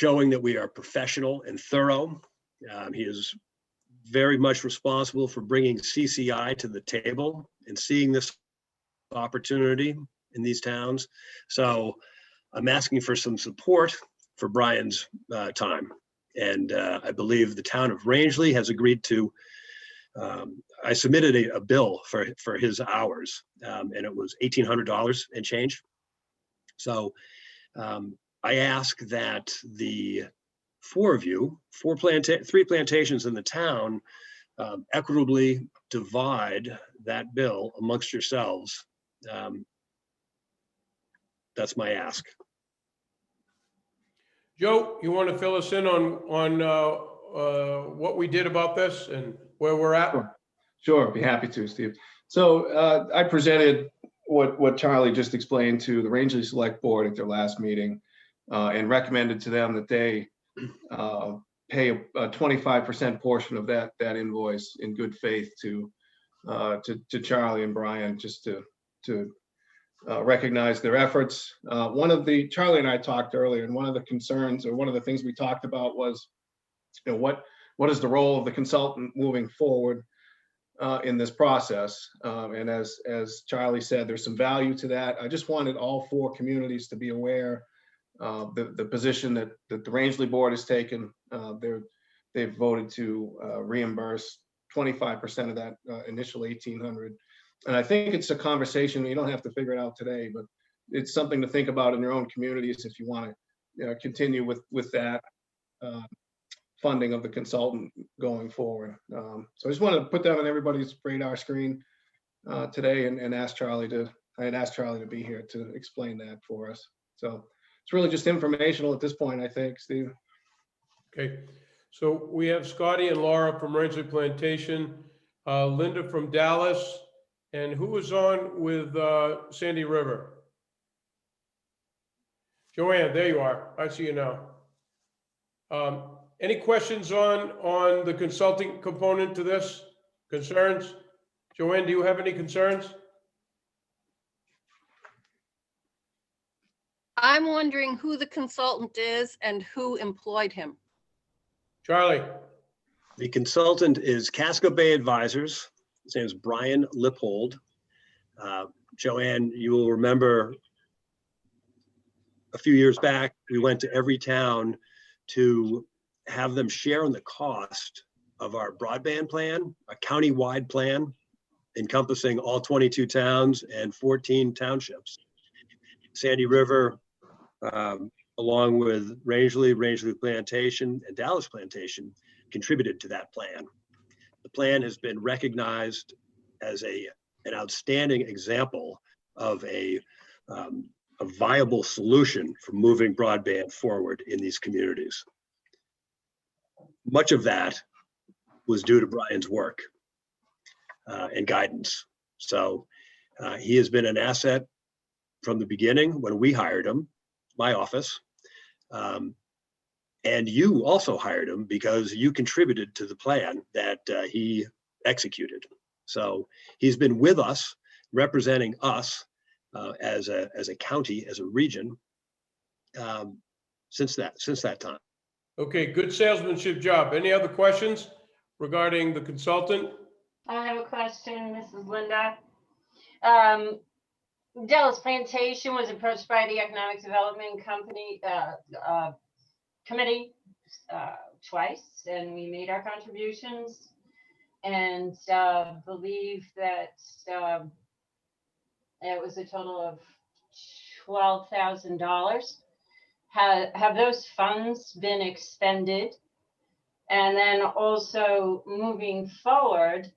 showing that we are professional and thorough. He is very much responsible for bringing CCI to the table and seeing this opportunity in these towns. So I'm asking for some support for Brian's time. And I believe the town of Rangeley has agreed to, I submitted a bill for his hours, and it was $1,800 and change. So I ask that the four of you, three plantations in the town, equitably divide that bill amongst yourselves. That's my ask. Joe, you want to fill us in on what we did about this and where we're at? Sure, be happy to, Steve. So I presented what Charlie just explained to the Rangeley Select Board at their last meeting, and recommended to them that they pay a 25% portion of that invoice in good faith to Charlie and Brian, just to recognize their efforts. Charlie and I talked earlier, and one of the concerns, or one of the things we talked about was, what is the role of the consultant moving forward in this process? And as Charlie said, there's some value to that. I just wanted all four communities to be aware the position that the Rangeley board has taken. They've voted to reimburse 25% of that initial $1,800. And I think it's a conversation, you don't have to figure it out today, but it's something to think about in your own communities if you want to continue with that funding of the consultant going forward. So I just want to put that on everybody's radar screen today, and ask Charlie to be here to explain that for us. So it's really just informational at this point, I think, Steve. Okay, so we have Scotty and Laura from Rangeley Plantation, Linda from Dallas, and who was on with Sandy River? Joanne, there you are. I see you now. Any questions on the consulting component to this? Concerns? Joanne, do you have any concerns? I'm wondering who the consultant is and who employed him. Charlie. The consultant is Casco Bay Advisors. His name is Brian Lippold. Joanne, you will remember a few years back, we went to every town to have them share in the cost of our broadband plan, a county-wide plan encompassing all 22 towns and 14 townships. Sandy River, along with Rangeley Plantation, and Dallas Plantation, contributed to that plan. The plan has been recognized as an outstanding example of a viable solution for moving broadband forward in these communities. Much of that was due to Brian's work and guidance. So he has been an asset from the beginning when we hired him, my office. And you also hired him because you contributed to the plan that he executed. So he's been with us, representing us as a county, as a region, since that time. Okay, good salesmanship job. Any other questions regarding the consultant? I have a question, Mrs. Linda. Dallas Plantation was approached by the Economic Development Committee twice, and we made our contributions, and believe that it was a total of $12,000. Have those funds been expended? And then also moving forward,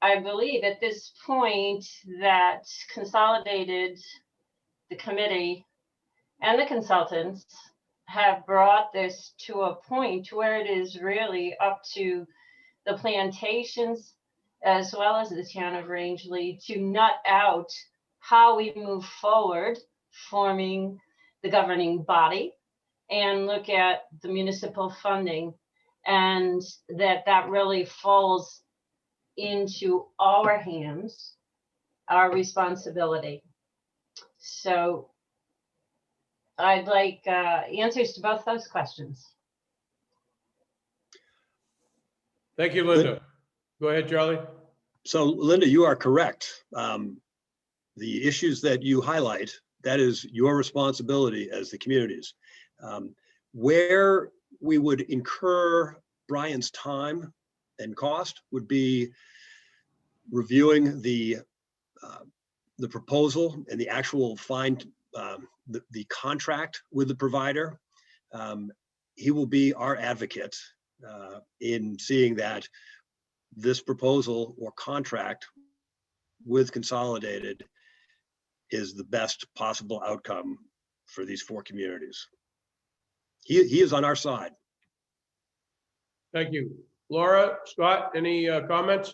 I believe at this point that Consolidated, the committee, and the consultants have brought this to a point where it is really up to the plantations as well as the town of Rangeley to nut out how we move forward, forming the governing body, and look at the municipal funding, and that really falls into our hands, our responsibility. So I'd like answers to both those questions. Thank you, Linda. Go ahead, Charlie. So Linda, you are correct. The issues that you highlight, that is your responsibility as the communities. Where we would incur Brian's time and cost would be reviewing the proposal and the actual the contract with the provider. He will be our advocate in seeing that this proposal or contract with Consolidated is the best possible outcome for these 4 communities. He is on our side. Thank you. Laura, Scott, any comments?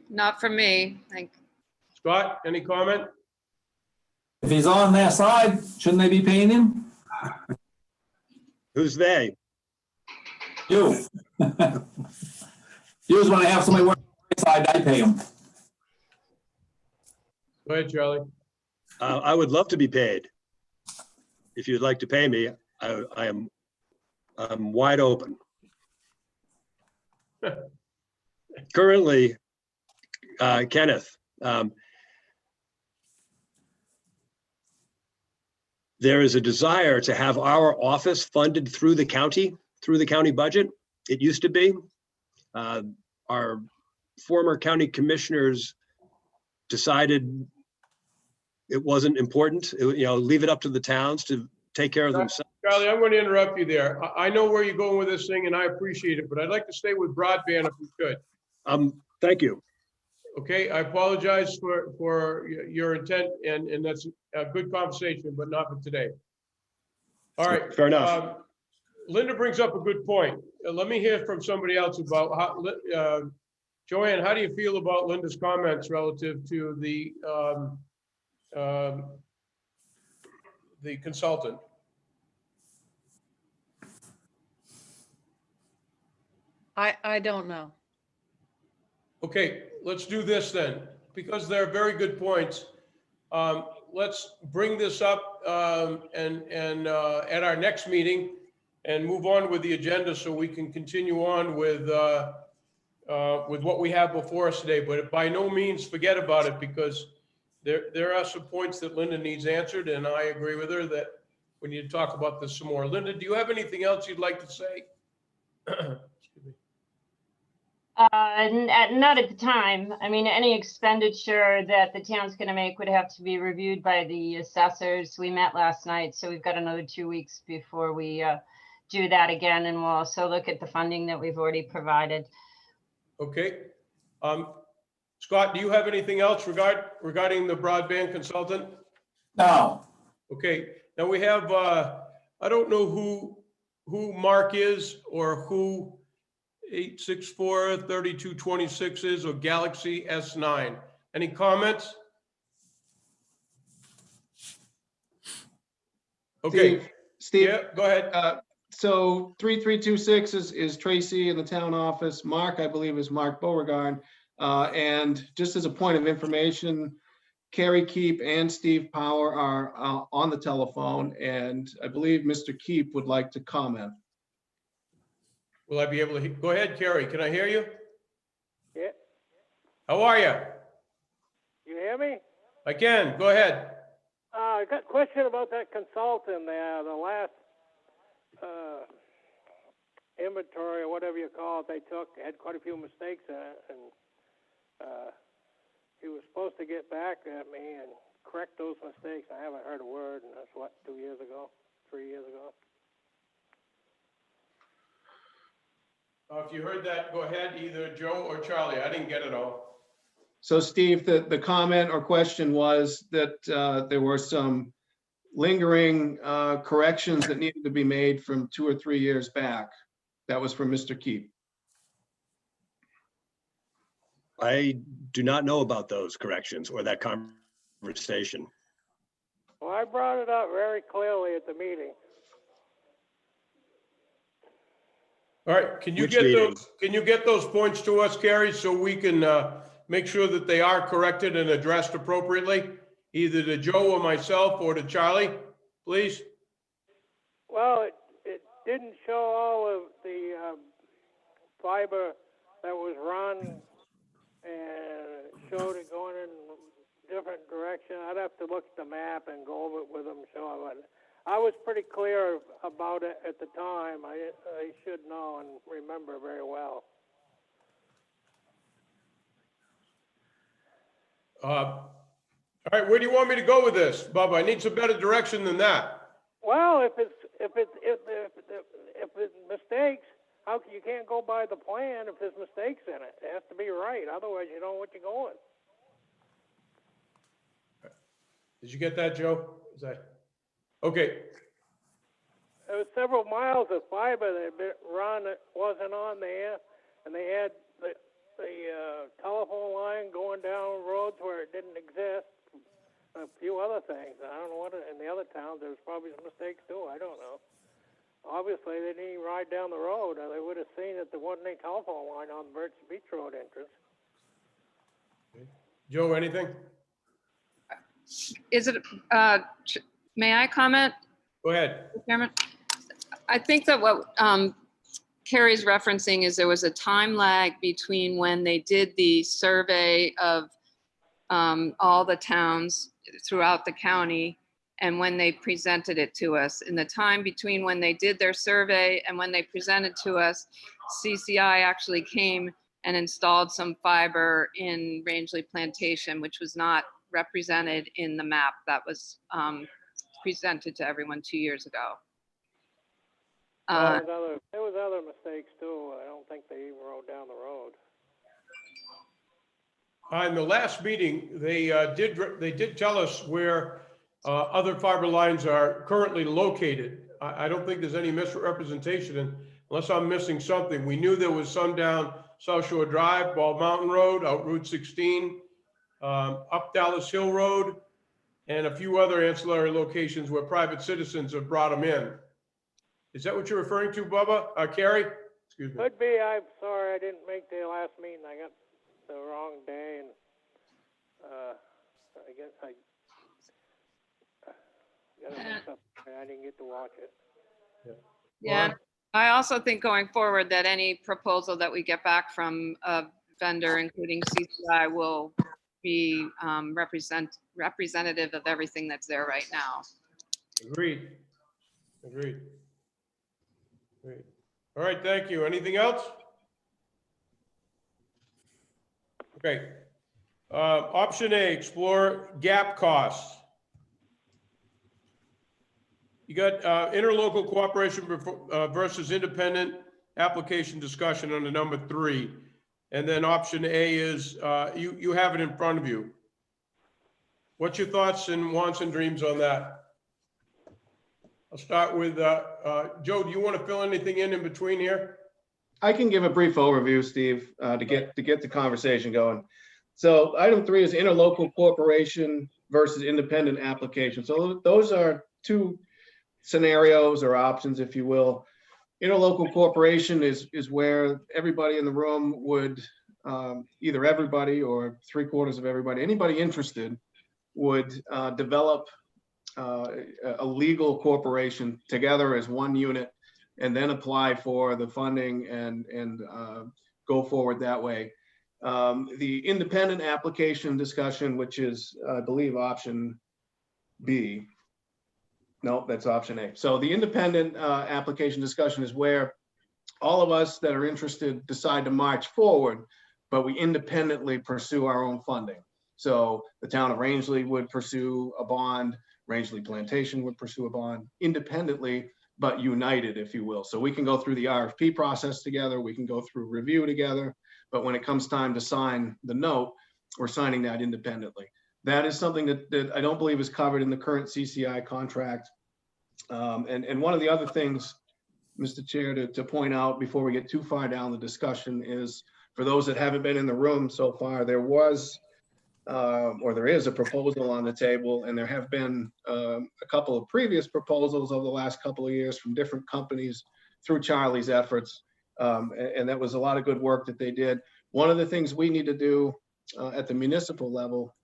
Not for me. Scott, any comment? If he's on their side, shouldn't they be paying him? Who's they? You. Usually when I have somebody work on my side, I pay them. Go ahead, Charlie. I would love to be paid. If you'd like to pay me, I'm wide open. Currently, Kenneth, there is a desire to have our office funded through the county budget. It used to be. Our former county commissioners decided it wasn't important. Leave it up to the towns to take care of themselves. Charlie, I'm going to interrupt you there. I know where you're going with this thing and I appreciate it, but I'd like to stay with broadband if we could. Thank you. Okay, I apologize for your intent and that's a good conversation, but not for today. All right. Fair enough. Linda brings up a good point. Let me hear from somebody else about how, Joanne, how do you feel about Linda's comments relative to the consultant? I don't know. Okay, let's do this then, because they're very good points. Let's bring this up and at our next meeting and move on with the agenda so we can continue on with what we have before us today. But by no means forget about it, because there are some points that Linda needs answered, and I agree with her that we need to talk about this some more. Linda, do you have anything else you'd like to say? Excuse me. Not at the time. I mean, any expenditure that the town's going to make would have to be reviewed by the assessors. We met last night, so we've got another 2 weeks before we do that again, and we'll also look at the funding that we've already provided. Okay. Scott, do you have anything else regarding the broadband consultant? No. Okay, now we have, I don't know who Mark is or who 864-3226 is or Galaxy S9. Any comments? Okay, Steve, yeah, go ahead. So 3326 is Tracy in the town office. Mark, I believe, is Mark Beauregard. And just as a point of information, Carrie Keep and Steve Power are on the telephone, and I believe Mr. Keep would like to comment. Will I be able to, go ahead, Carrie, can I hear you? Yeah, How are you? you hear me? I can, go ahead. I got a question about that consultant there, the last inventory or whatever you call it, they took, had quite a few mistakes in it, and he was supposed to get back at me and correct those mistakes. I haven't heard a word, and that's what, 2 years ago, 3 years ago? If you heard that, go ahead, either Joe or Charlie. I didn't get it all. So Steve, the comment or question was that there were some lingering corrections that needed to be made from 2 or 3 years back. That was from Mr. Keep. I do not know about those corrections or that conversation. Well, I brought it up very clearly at the meeting. All right, can you Which get meeting? those, can you get those points to us, Carrie, so we can make sure that they are corrected and addressed appropriately, either to Joe or myself or to Charlie, please? Well, it didn't show all of the fiber that was run, and it showed it going in different direction. I'd have to look at the map and go over it with them. So I was pretty clear about it at the time. I should know and remember very well. All right, where do you want me to go with this, Bubba? I need some better direction than that. Well, if it's mistakes, you can't go by the plan if there's mistakes in it. It has to be right. Otherwise, you don't know what you're going. Did you get that, Joe? Is that okay? There was several miles of fiber that had been run that wasn't on there, and they had the telephone line going down roads where it didn't exist. A few other things. I don't know what in the other towns there was probably some mistakes too. I don't know. Obviously, they didn't even ride down the road. They would have seen that there wasn't any telephone line on the Birch Beach Road entrance. Joe, anything? Is it, may I comment, Go ahead. Chairman? I think that what Carrie's referencing is there was a time lag between when they did the survey of all the towns throughout the county and when they presented it to us. In the time between when they did their survey and when they presented to us, CCI actually came and installed some fiber in Rangeley Plantation, which was not represented in the map that was presented to everyone 2 years ago. There was other mistakes too. I don't think they even rode down the road. In the last meeting, they did tell us where other fiber lines are currently located. I don't think there's any misrepresentation, and unless I'm missing something. We knew there was some down South Shore Drive, Bald Mountain Road, out Route 16, up Dallas Hill Road, and a few other ancillary locations where private citizens have brought them in. Is that what you're referring to, Bubba? Carrie? Excuse me. Could be. I'm sorry I didn't make the last meeting. I got the wrong day, and I guess I got it mixed up. I didn't get to watch it. Yeah, I also think going forward that any proposal that we get back from a vendor, including CCI, will be representative of everything that's there right now. Agreed. All right, thank you. Anything else? Okay. Option A, explore gap costs. You got interlocal cooperation versus independent application discussion under number 3. And then option A is, you have it in front of you. What's your thoughts and wants and dreams on that? I'll start with, Joe, do you want to fill anything in between here? I can give a brief overview, Steve, to get the conversation going. So item 3 is interlocal cooperation versus independent application. So those are two scenarios or options, if you will. Interlocal cooperation is where everybody in the room would, either everybody or 3/4 of everybody, anybody interested would develop a legal corporation together as one unit and then apply for the funding and go forward that way. The independent application discussion, which is, I believe, option B. No, that's option A. So the independent application discussion is where all of us that are interested decide to march forward, but we independently pursue our own funding. So the town of Rangeley would pursue a bond, Rangeley Plantation would pursue a bond independently, but united, if you will. So we can go through the RFP process together, we can go through review together, but when it comes time to sign the note, we're signing that independently. That is something that I don't believe is covered in the current CCI contract. And one of the other things, Mr. Chair, to point out before we get too far down the discussion is, for those that haven't been in the room so far, there was or there is a proposal on the table, and there have been a couple of previous proposals over the last couple of years from different companies through Charlie's efforts. And that was a lot of good work that they did. One of the things we need to do at the municipal level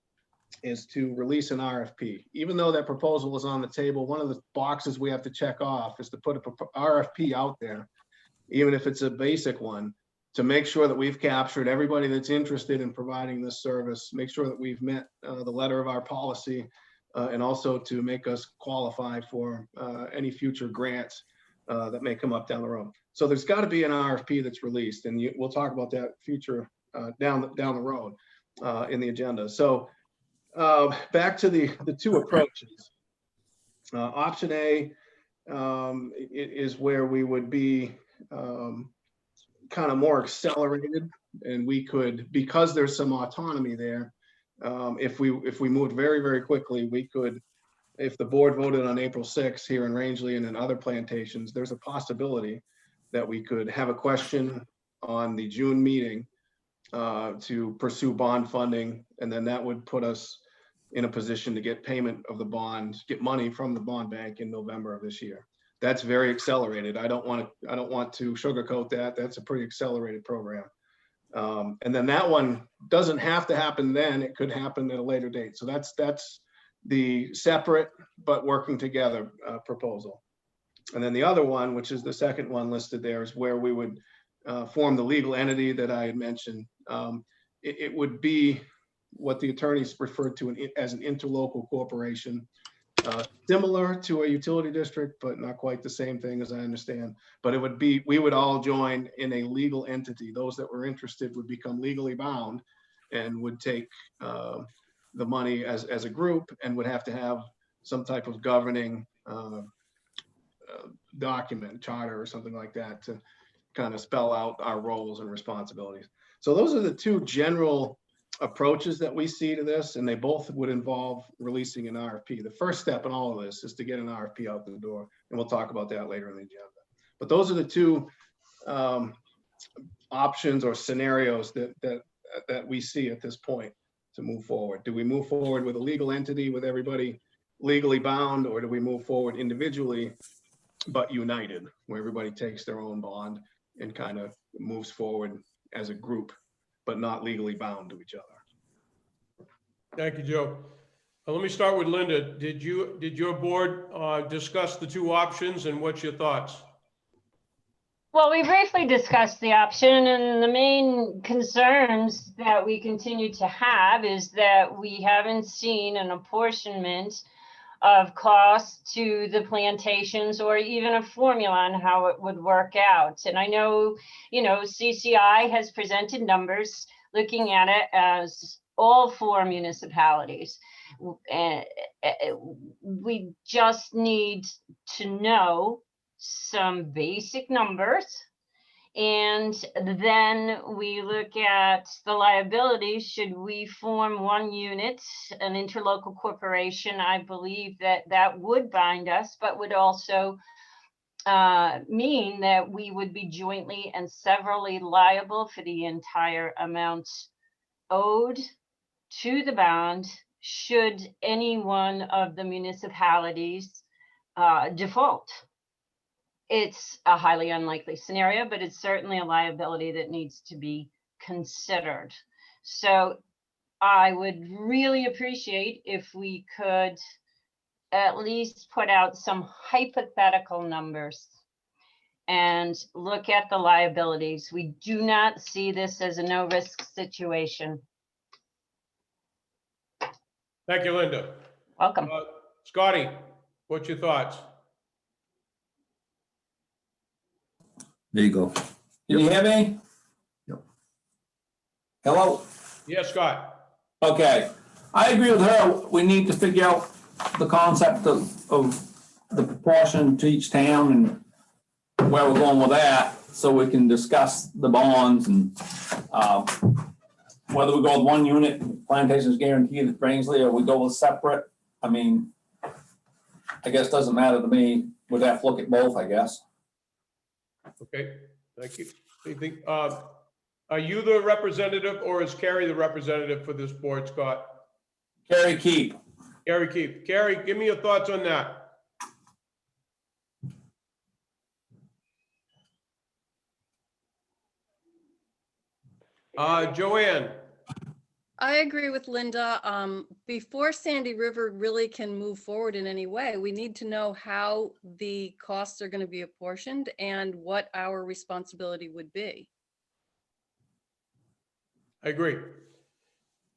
is to release an RFP. Even though that proposal is on the table, one of the boxes we have to check off is to put a RFP out there, even if it's a basic one, to make sure that we've captured everybody that's interested in providing this service, make sure that we've met the letter of our policy, and also to make us qualify for any future grants that may come up down the road. So there's got to be an RFP that's released, and we'll talk about that future down the road in the agenda. So back to the two approaches. Option A is where we would be kind of more accelerated, and we could, because there's some autonomy there, if we moved very, very quickly, we could, if the board voted on April 6th here in Rangeley and in other plantations, there's a possibility that we could have a question on the June meeting to pursue bond funding, and then that would put us in a position to get payment of the bond, get money from the bond bank in November of this year. That's very accelerated. I don't want to sugarcoat that. That's a pretty accelerated program. And then that one doesn't have to happen then. It could happen at a later date. So that's the separate but working together proposal. And then the other one, which is the second one listed there, is where we would form the legal entity that I had mentioned. It would be what the attorneys referred to as an interlocal corporation, similar to a utility district, but not quite the same thing, as I understand. But it would be, we would all join in a legal entity. Those that were interested would become legally bound and would take the money as a group, and would have to have some type of governing document, charter or something like that, to kind of spell out our roles and responsibilities. So those are the two general approaches that we see to this, and they both would involve releasing an RFP. The first step in all of this is to get an RFP out the door, and we'll talk about that later in the agenda. But those are the two options or scenarios that we see at this point to move forward. Do we move forward with a legal entity with everybody legally bound, or do we move forward individually but united, where everybody takes their own bond and kind of moves forward as a group, but not legally bound to each other? Thank you, Joe. Let me start with Linda. Did your board discuss the two options, and what's your thoughts? Well, we briefly discussed the option, and the main concerns that we continue to have is that we haven't seen an apportionment of costs to the plantations, or even a formula on how it would work out. And I know, CCI has presented numbers looking at it as all 4 municipalities. We just need to know some basic numbers, and then we look at the liabilities. Should we form one unit, an interlocal corporation? I believe that would bind us, but would also mean that we would be jointly and severally liable for the entire amount owed to the bond should any one of the municipalities default. It's a highly unlikely scenario, but it's certainly a liability that needs to be considered. So I would really appreciate if we could at least put out some hypothetical numbers and look at the liabilities. We do not see this as a no-risk situation. Thank you, Linda. Welcome. Scotty, what's your thoughts? There you go. Can you hear me? Yep. Hello? Yes, Scott. Okay. I agree with her. We need to figure out the concept of the proportion to each town and where we're going with that, so we can discuss the bonds and whether we go with one unit, plantations guaranteed at Rangeley, or we go with separate. I mean, I guess it doesn't matter to me. We'd have to look at both, I guess. Okay, thank you. Anything, are you the representative, or is Carrie the representative for this board, Scott? Carrie Keep. Carrie Keep. Carrie, give me your thoughts on that. Joanne. I agree with Linda. Before Sandy River really can move forward in any way, we need to know how the costs are going to be apportioned and what our responsibility would be. I agree.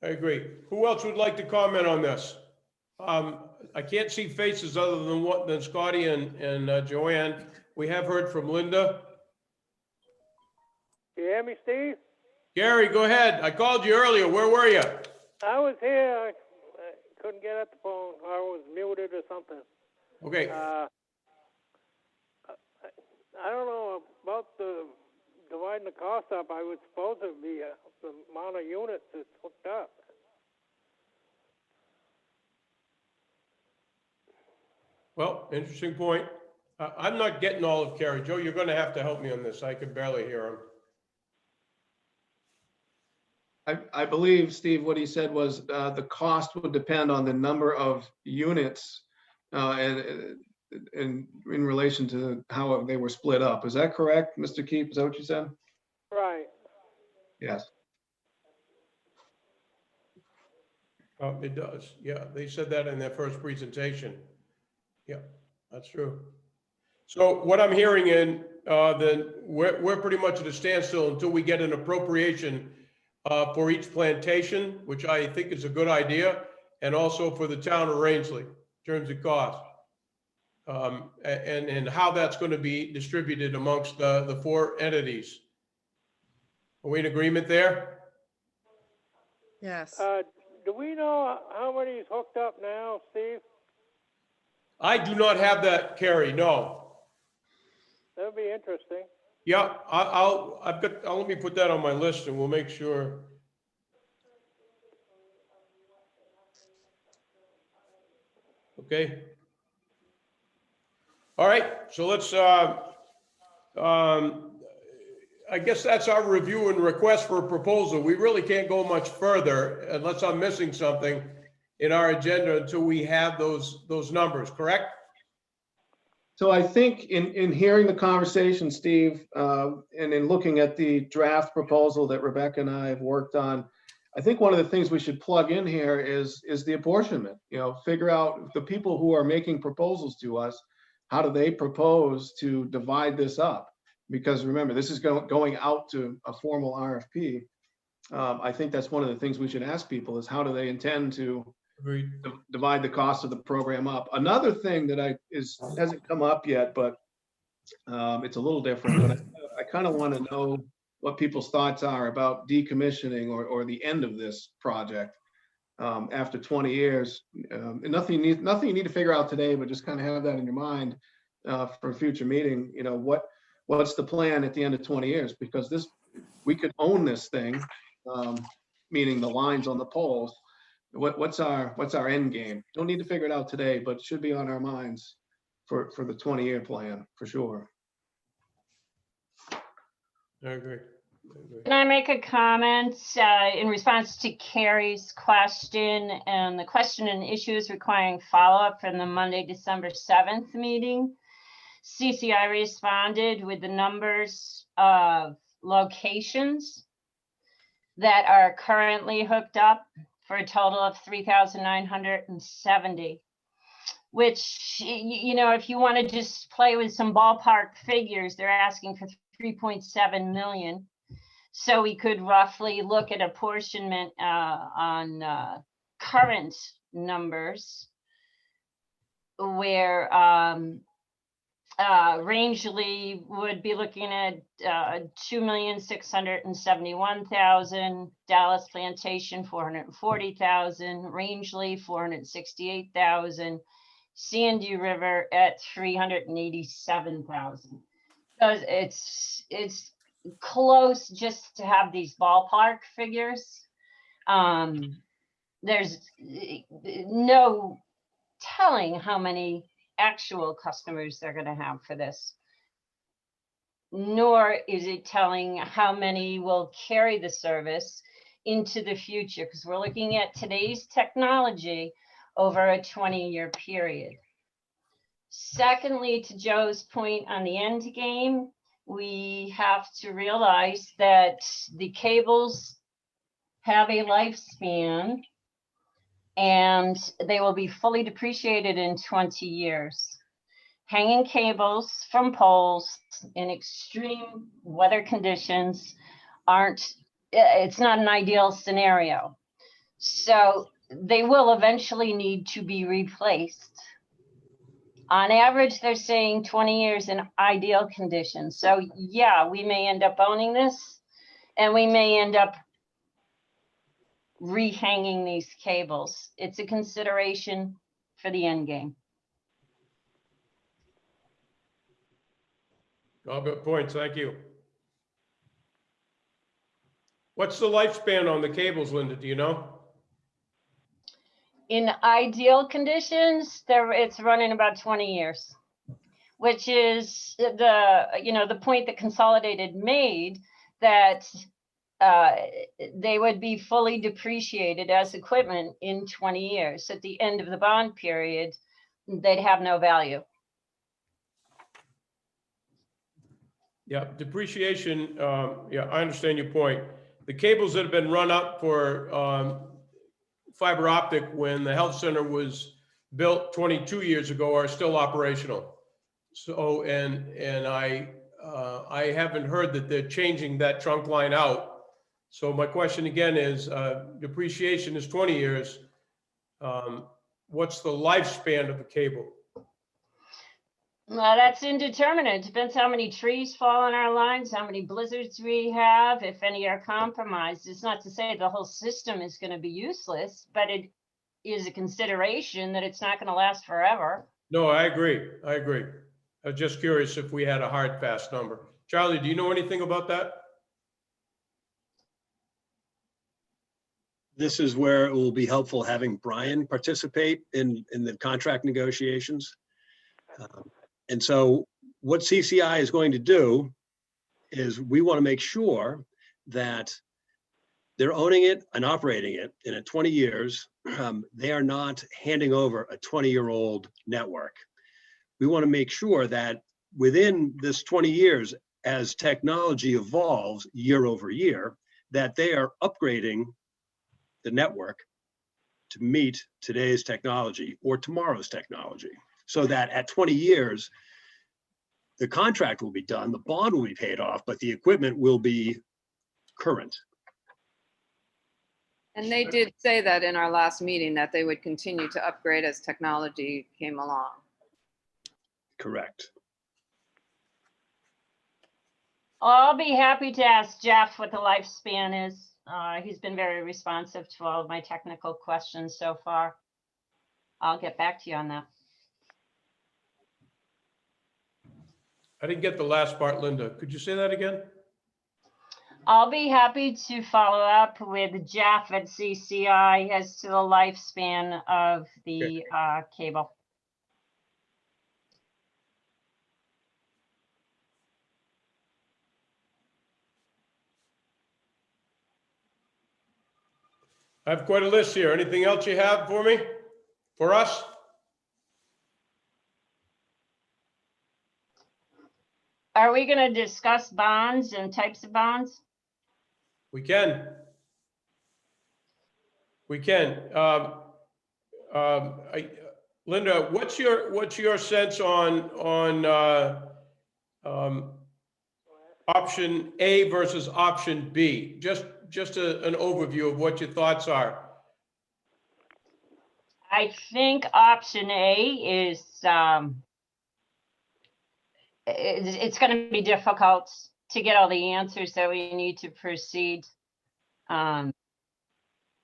I agree. Who else would like to comment on this? I can't see faces other than Scotty and Joanne. We have heard from Linda. You hear me, Steve? Gary, go ahead. I called you earlier. Where were you? I was here. I couldn't get at the phone. I was muted or something. Okay. I don't know about the dividing the cost up. I was supposed to be the amount of units that's hooked up. Well, interesting point. I'm not getting all of Carrie. Joe, you're going to have to help me on this. I can barely hear him. I believe, Steve, what he said was the cost would depend on the number of units and in relation to how they were split up. Is that correct, Mr. Keep? Is that what you said? Right. Yes. It does. Yeah, they said that in their first presentation. Yeah, that's true. So what I'm hearing in, then we're pretty much at a standstill until we get an appropriation for each plantation, which I think is a good idea, and also for the town of Rangeley in terms of cost. And how that's going to be distributed amongst the four entities. Are we in agreement there? Yes. Do we know how many is hooked up now, Steve? I do not have that, Carrie, no. That would be interesting. Yeah, I'll let me put that on my list and we'll make sure. Okay. All right, so let's, I guess that's our review and request for a proposal. We really can't go much further unless I'm missing something in our agenda until we have those numbers, correct? So I think in hearing the conversation, Steve, and in looking at the draft proposal that Rebecca and I have worked on, I think one of the things we should plug in here is the apportionment. You know, figure out the people who are making proposals to us, how do they propose to divide this up? Because remember, this is going out to a formal RFP. I think that's one of the things we should ask people is how do they intend to Agreed. divide the cost of the program up. Another thing that hasn't come up yet, but it's a little different, but I kind of want to know what people's thoughts are about decommissioning or the end of this project after 20 years. And nothing you need to figure out today, but just kind of have that in your mind for a future meeting. You know, what's the plan at the end of 20 years? Because we could own this thing, meaning the lines on the poles. What's our end game? Don't need to figure it out today, but it should be on our minds for the 20-year plan for sure. I agree. Can I make a comment in response to Carrie's question and the question and issues requiring follow-up from the Monday, December 7th meeting? CCI responded with the numbers of locations that are currently hooked up for a total of 3,970, which, you know, if you want to just play with some ballpark figures, they're asking for 3.7 million. So we could roughly look at apportionment on current numbers where Rangeley would be looking at 2,671,000, Dallas Plantation 440,000, Rangeley 468,000, Sandy River at 387,000. So it's close just to have these ballpark figures. There's no telling how many actual customers they're going to have for this, nor is it telling how many will carry the service into the future, because we're looking at today's technology over a 20-year period. Secondly, to Joe's point on the end game, we have to realize that the cables have a lifespan and they will be fully depreciated in 20 years. Hanging cables from poles in extreme weather conditions it's not an ideal scenario. So they will eventually need to be replaced. On average, they're saying 20 years in ideal conditions. So yeah, we may end up owning this and we may end up rehanging these cables. It's a consideration for the end game. All good points, thank you. What's the lifespan on the cables, Linda, do you know? In ideal conditions, it's running about 20 years, which is the point that Consolidated made, that they would be fully depreciated as equipment in 20 years. At the end of the bond period, they'd have no value. Yeah, depreciation, yeah, I understand your point. The cables that have been run up for fiber optic when the health center was built 22 years ago are still operational. So, and I haven't heard that they're changing that trunk line out. So my question again is, depreciation is 20 years. What's the lifespan of the cable? Well, that's indeterminate. Depends how many trees fall on our lines, how many blizzards we have, if any are compromised. It's not to say the whole system is going to be useless, but it is a consideration that it's not going to last forever. No, I agree. I agree. I was just curious if we had a hard, fast number. Charlie, do you know anything about that? This is where it will be helpful having Brian participate in the contract negotiations. And so what CCI is going to do is we want to make sure that they're owning it and operating it, and at 20 years, they are not handing over a 20-year-old network. We want to make sure that within this 20 years, as technology evolves year over year, that they are upgrading the network to meet today's technology or tomorrow's technology, so that at 20 years, the contract will be done, the bond will be paid off, but the equipment will be current. And they did say that in our last meeting, that they would continue to upgrade as technology came along. Correct. I'll be happy to ask Jeff what the lifespan is. He's been very responsive to all of my technical questions so far. I'll get back to you on that. I didn't get the last part, Linda. Could you say that again? I'll be happy to follow up with Jeff at CCI as to the lifespan of the cable. I have quite a list here. Anything else you have for me, for us? Are we going to discuss bonds and types of bonds? We can. We can. Linda, what's your sense on option A versus option B? Just an overview of what your thoughts are. I think option A is it's going to be difficult to get all the answers that we need to proceed in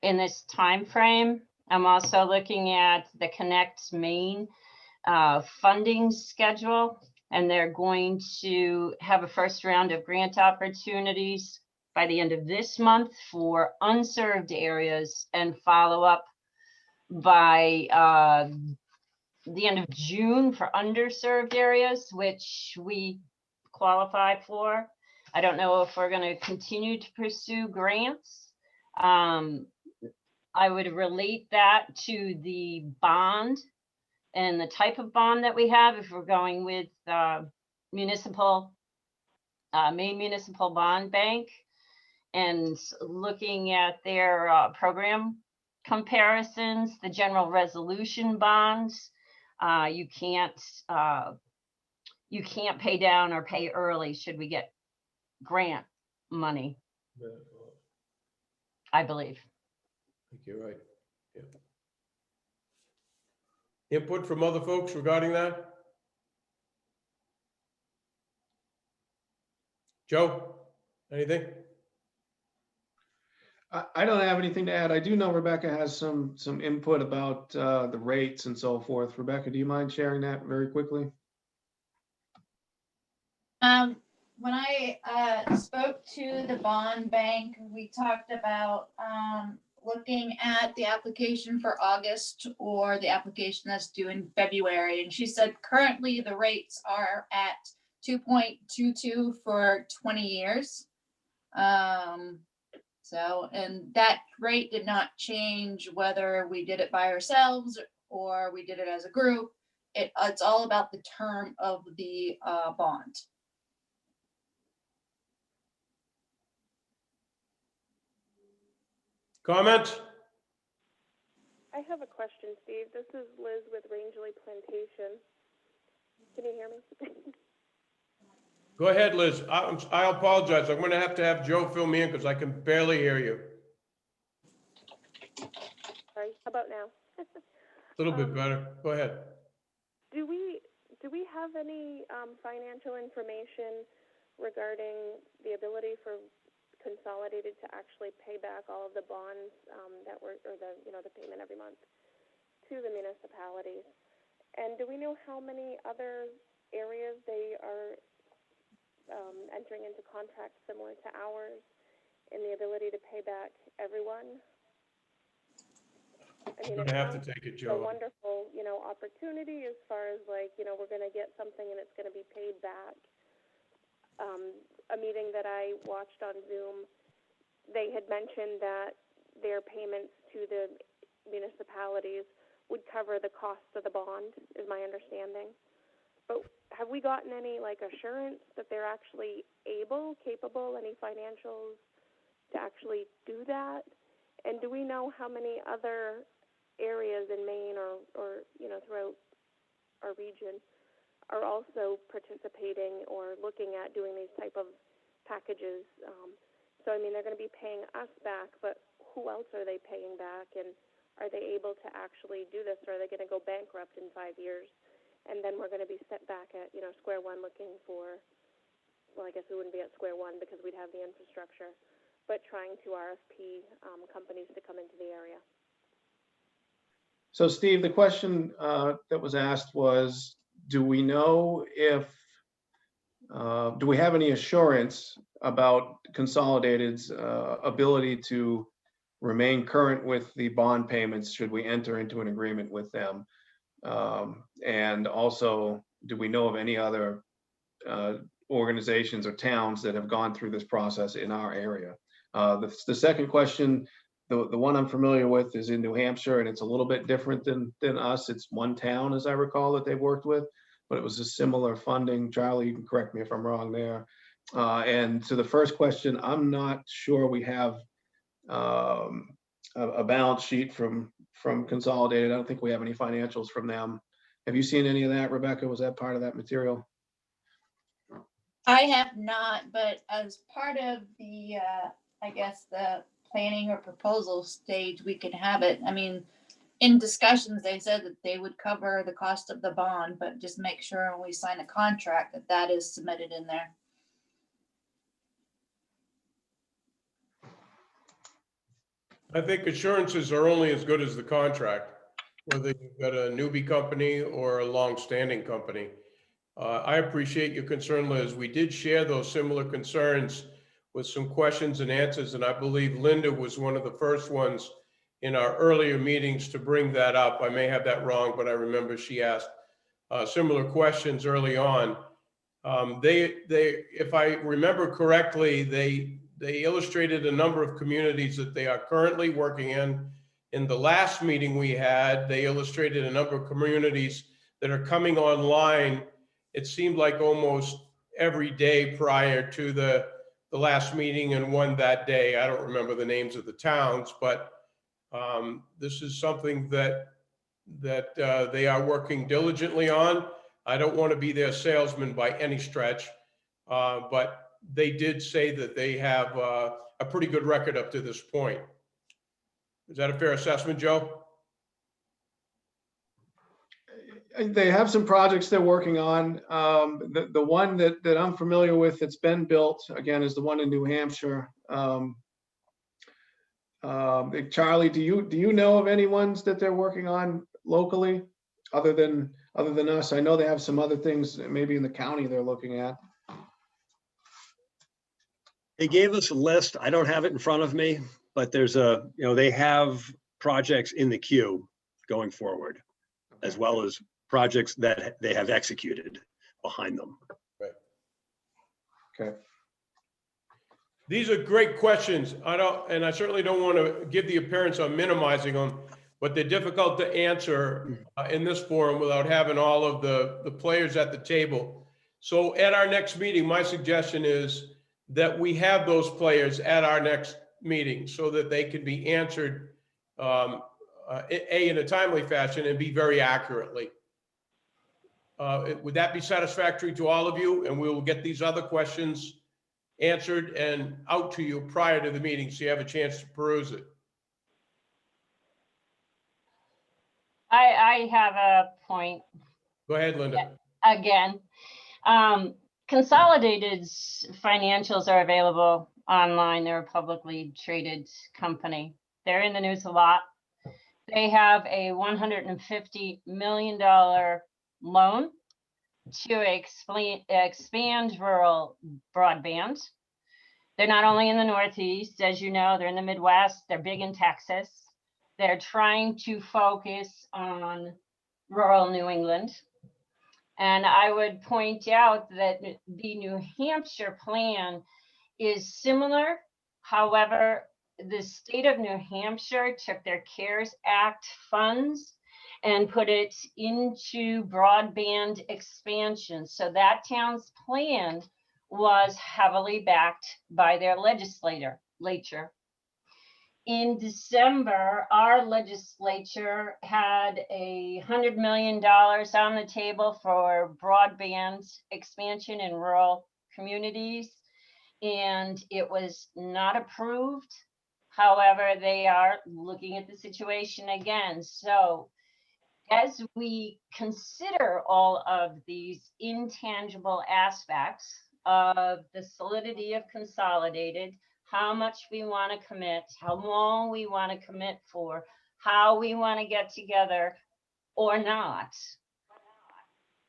this time frame. I'm also looking at the Connect Maine funding schedule, and they're going to have a first round of grant opportunities by the end of this month for unserved areas, and follow up by the end of June for underserved areas, which we qualify for. I don't know if we're going to continue to pursue grants. I would relate that to the bond and the type of bond that we have. If we're going with Maine Municipal Bond Bank, and looking at their program comparisons, the general resolution bonds, you can't pay down or pay early should we get grant money, I believe. I think you're right. Yeah. Input from other folks regarding that? Joe, anything? I don't have anything to add. I do know Rebecca has some input about the rates and so forth. Rebecca, do you mind sharing that very quickly? When I spoke to the bond bank, we talked about looking at the application for August or the application that's due in February. And she said currently the rates are at 2.22 for 20 years. So, and that rate did not change whether we did it by ourselves or we did it as a group. It's all about the term of the bond. Comments? I have a question, Steve. This is Liz with Rangeley Plantation. Can you hear me? Go ahead, Liz. I apologize. I'm going to have Joe fill me in because I can barely hear you. Sorry, how about now? A little bit better. Go ahead. Do we have any financial information regarding the ability for Consolidated to actually pay back all of the bonds that were, or the payment every month to the municipalities? And do we know how many other areas they are entering into contracts similar to ours in the ability to pay back everyone? I mean, I'm going to have to take it, a Joe. wonderful, opportunity as far as like, we're going to get something and it's going to be paid back. A meeting that I watched on Zoom, they had mentioned that their payments to the municipalities would cover the costs of the bond, is my understanding. But have we gotten any assurance that they're actually capable, any financials to actually do that? And do we know how many other areas in Maine or throughout our region are also participating or looking at doing these type of packages? So, I mean, they're going to be paying us back, but who else are they paying back? And are they able to actually do this, or are they going to go bankrupt in 5 years? And then we're going to be set back at, square one looking for, well, I guess we wouldn't be at square one because we'd have the infrastructure, but trying to RFP companies to come into the area. So Steve, the question that was asked was, do we know if, do we have any assurance about Consolidated's ability to remain current with the bond payments should we enter into an agreement with them? And also, do we know of any other organizations or towns that have gone through this process in our area? The second question, the one I'm familiar with is in New Hampshire, and it's a little bit different than us. It's one town, as I recall, that they've worked with, but it was a similar funding. Charlie, you can correct me if I'm wrong there. And to the first question, I'm not sure we have a balance sheet from Consolidated. I don't think we have any financials from them. Have you seen any of that, Rebecca? Was that part of that material? I have not, but as part of the, I guess, the planning or proposal stage, we can have it. I mean, in discussions, they said that they would cover the cost of the bond, but just make sure when we sign a contract that that is submitted in there. I think assurances are only as good as the contract, whether you've got a newbie company or a long-standing company. I appreciate your concern, Liz. We did share those similar concerns with some questions and answers, and I believe Linda was one of the first ones in our earlier meetings to bring that up. I may have that wrong, but I remember she asked similar questions early on. If I remember correctly, they illustrated a number of communities that they are currently working in. In the last meeting we had, they illustrated a number of communities that are coming online. It seemed like almost every day prior to the the last meeting and one that day. I don't remember the names of the towns, but this is something that they are working diligently on. I don't want to be their salesman by any stretch, but they did say that they have a pretty good record up to this point. Is that a fair assessment, Joe? They have some projects they're working on. The one that I'm familiar with that's been built, again, is the one in New Hampshire. Charlie, do you know of any ones that they're working on locally other than us? I know they have some other things maybe in the county they're looking at. They gave us a list. I don't have it in front of me, but there's they have projects in the queue going forward, as well as projects that they have executed behind them. Right. Okay. These are great questions. I certainly don't want to give the appearance of minimizing them, but they're difficult to answer in this forum without having all of the players at the table. So at our next meeting, my suggestion is that we have those players at our next meeting so that they can be answered in a timely fashion and be very accurately. Would that be satisfactory to all of you? And we will get these other questions answered and out to you prior to the meeting so you have a chance to peruse it. I have a point Go ahead, Linda. again. Consolidated's financials are available online. They're a publicly traded company. They're in the news a lot. They have a $150 million loan to expand rural broadband. They're not only in the Northeast, as you know, they're in the Midwest, they're big in Texas. They're trying to focus on rural New England. And I would point out that the New Hampshire plan is similar. However, the state of New Hampshire took their CARES Act funds and put it into broadband expansion. So that town's plan was heavily backed by their legislature. In December, our legislature had $100 million on the table for broadband expansion in rural communities, and it was not approved. However, they are looking at the situation again. So as we consider all of these intangible aspects of the solidity of Consolidated, how much we want to commit, how long we want to commit for, how we want to get together or not,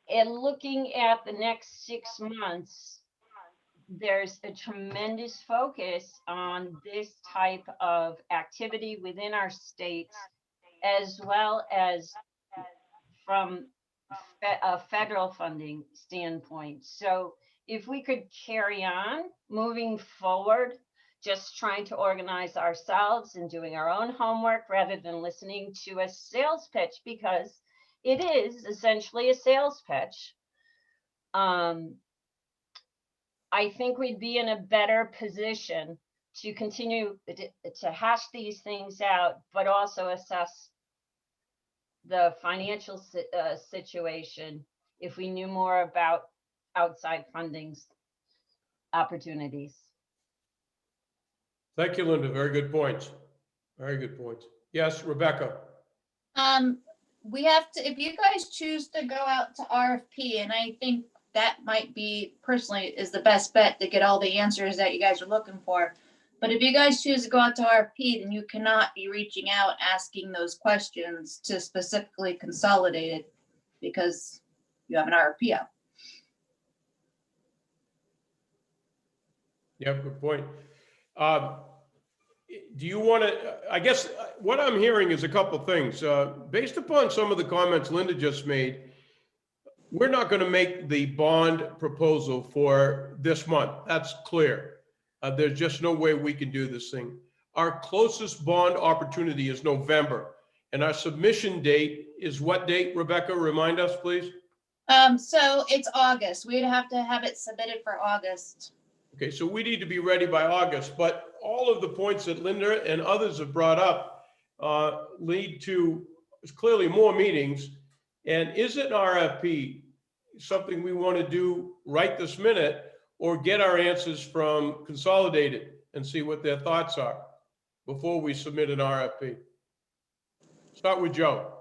and looking at the next 6 months, there's a tremendous focus on this type of activity within our states, as well as from a federal funding standpoint. So if we could carry on moving forward, just trying to organize ourselves and doing our own homework rather than listening to a sales pitch, because it is essentially a sales pitch. I think we'd be in a better position to continue to hash these things out, but also assess the financial situation if we knew more about outside funding opportunities. Thank you, Linda. Very good points. Very good points. Yes, Rebecca. We have to, if you guys choose to go out to RFP, and I think that might be personally is the best bet to get all the answers that you guys are looking for. But if you guys choose to go out to RFP, then you cannot be reaching out, asking those questions to specifically Consolidated because you have an RFP out. Yeah, good point. Do you want to, I guess what I'm hearing is a couple of things. Based upon some of the comments Linda just made, we're not going to make the bond proposal for this month. That's clear. There's just no way we can do this thing. Our closest bond opportunity is November. And our submission date is what date, Rebecca? Remind us, please. So it's August. We'd have to have it submitted for August. Okay, so we need to be ready by August, but all of the points that Linda and others have brought up lead to clearly more meetings. And is an RFP something we want to do right this minute, or get our answers from Consolidated and see what their thoughts are before we submit an RFP? Start with Joe.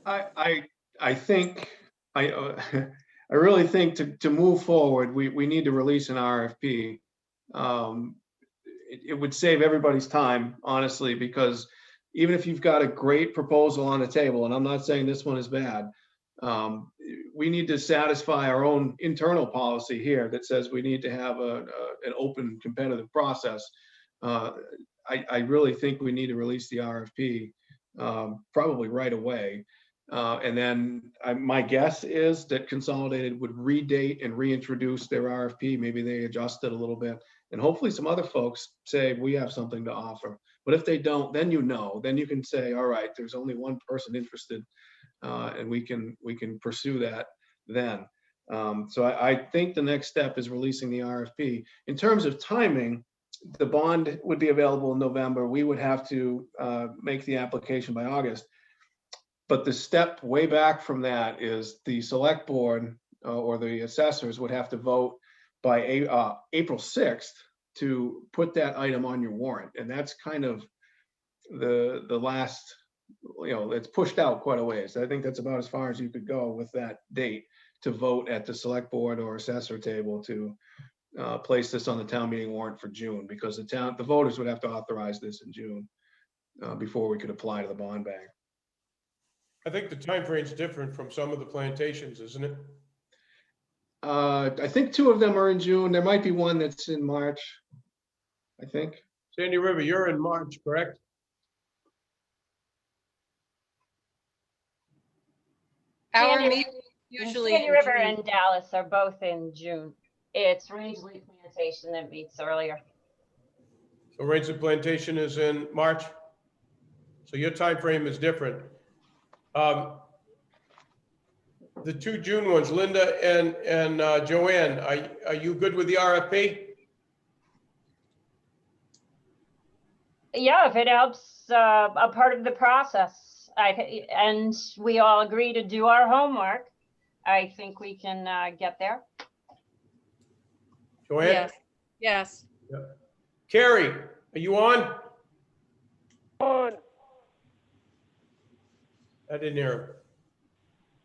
I think, I really think to move forward, we need to release an RFP. It would save everybody's time, honestly, because even if you've got a great proposal on the table, and I'm not saying this one is bad, we need to satisfy our own internal policy here that says we need to have an open competitive process. I really think we need to release the RFP probably right away. And then my guess is that Consolidated would redate and reintroduce their RFP. Maybe they adjust it a little bit. And hopefully some other folks say, we have something to offer. But if they don't, then then you can say, all right, there's only one person interested, and we can pursue that then. So I think the next step is releasing the RFP. In terms of timing, the bond would be available in November. We would have to make the application by August. But the step way back from that is the select board or the assessors would have to vote by April 6th to put that item on your warrant. And that's kind of the last, it's pushed out quite a ways. I think that's about as far as you could go with that date to vote at the select board or assessor table to place this on the town meeting warrant for June, because the voters would have to authorize this in June before we could apply to the bond bank. I think the timeframe is different from some of the plantations, isn't it? I think 2 of them are in June. There might be one that's in March, I think. Sandy River, you're in March, correct? Our Sandy- meeting usually. Sandy in River June. and Dallas are both in June. It's Rangeley Plantation that meets earlier. So Rangeley Plantation is in March. So your time frame is different. The 2 June ones, Linda and Joanne, are you good with the RFP? Yeah, if it helps a part of the process, and we all agree to do our homework, I think we can get there. Joanne? Yes, yes. Carrie, are you on? On. I didn't hear him.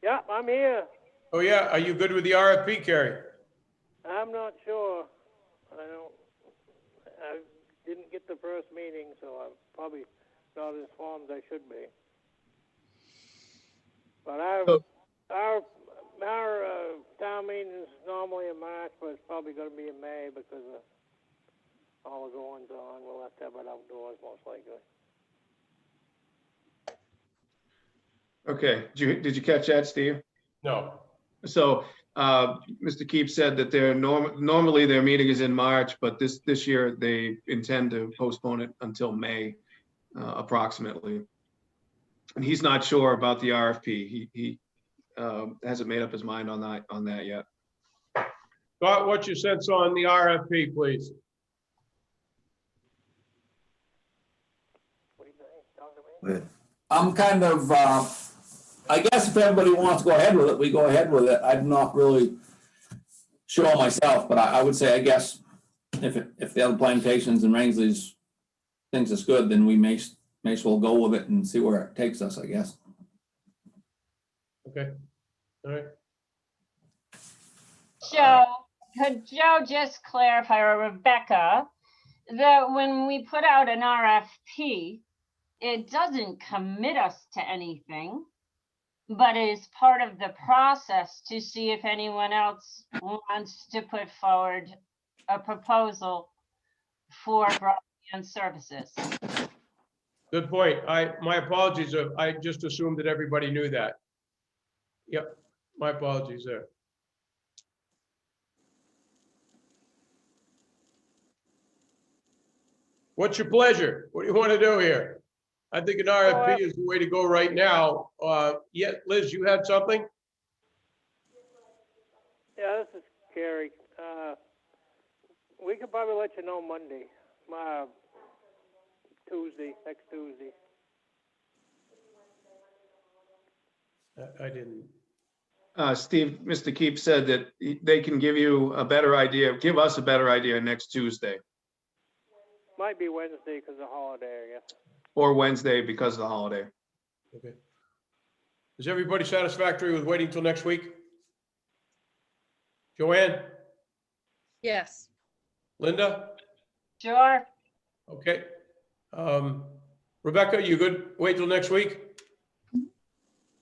Yeah, I'm here. Oh yeah, are you good with the RFP, Carrie? I'm not sure. I didn't get the first meeting, so I'm probably not as informed as I should be. But our town meeting is normally in March, but it's probably going to be in May because of all the goings on. We'll have to have it outdoors most likely. Okay, did you catch that, Steve? No. So Mr. Keefe said that normally their meeting is in March, but this year they intend to postpone it until May, approximately. And he's not sure about the RFP. He hasn't made up his mind on that yet. Scott, what's your sense on the RFP, please? What do you think? Talk to me. I'm kind of, I guess if everybody wants to go ahead with it, we go ahead with it. I'm not really sure myself, but I would say, I guess, if the other plantations and Rangeley's thinks it's good, then we may as well go with it and see where it takes us, I guess. Okay, all right. Joe, could Joe just clarify, or Rebecca, that when we put out an RFP, it doesn't commit us to anything, but is part of the process to see if anyone else wants to put forward a proposal for broadband services. Good point. My apologies. I just assumed that everybody knew that. Yep, my apologies there. What's your pleasure? What do you want to do here? I think an RFP is the way to go right now. Yeah, Liz, you had something? Yeah, this is Carrie. we could probably let you know Monday, Tuesday, next Tuesday. I didn't. Steve, Mr. Keefe said that they can give you a better idea, give us a better idea next Tuesday Might be Wednesday because of the holiday, I guess. or Wednesday because of the holiday. Okay. Is everybody satisfactory with waiting till next week? Joanne, Yes. Linda? Sure. Okay. Rebecca, you good? Wait till next week?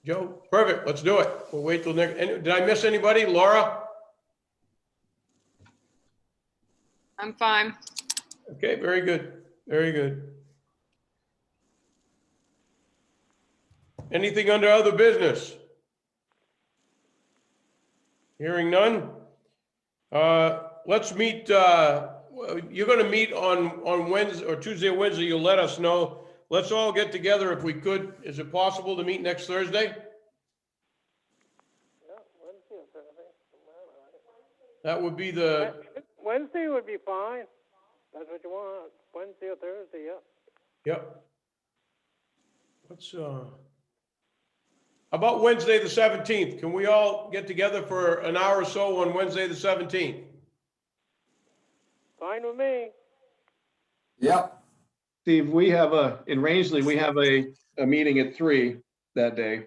Joe, perfect. Let's do it. We'll wait till next. Did I miss anybody? Laura? I'm fine. Okay, very good. Very good. Anything under other business? Hearing none. Let's meet, you're gonna meet on Wednesday or Tuesday or Wednesday, you'll let us know. Let's all get together if we could. Is it possible to meet next Thursday? Yeah, Wednesday or Thursday. That would be the, Wednesday would be fine. That's what you want. Wednesday or Thursday, yeah. yep. Let's, about Wednesday, the 17th? Can we all get together for an hour or so on Wednesday, the 17th? Fine with me. Yep. Steve, in Rangeley, we have a meeting at 3 that day.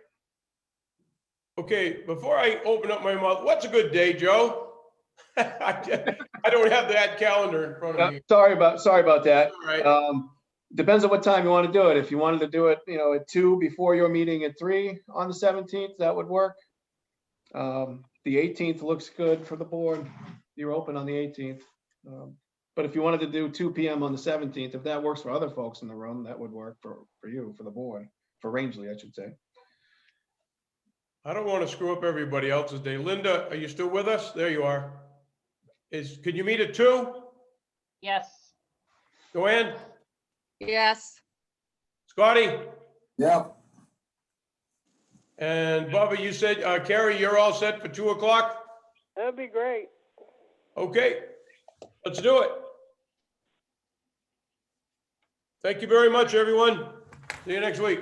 Okay, before I open up my mouth, what's a good day, Joe? I don't have that calendar in front of me. Sorry about that. All right. Depends on what time you want to do it. If you wanted to do it, at 2 before your meeting at 3 on the 17th, that would work. The 18th looks good for the board. You're open on the 18th. But if you wanted to do 2 p.m. on the 17th, if that works for other folks in the room, that would work for you, for the board, for Rangeley, I should say. I don't want to screw up everybody else's day. Linda, are you still with us? There you are. Could you meet at 2? Yes. Joanne? Yes. Scotty? Yep. And Bubba, you said, Carrie, you're all set for 2 o'clock? That'd be great. Okay, let's do it. Thank you very much, everyone. See you next week.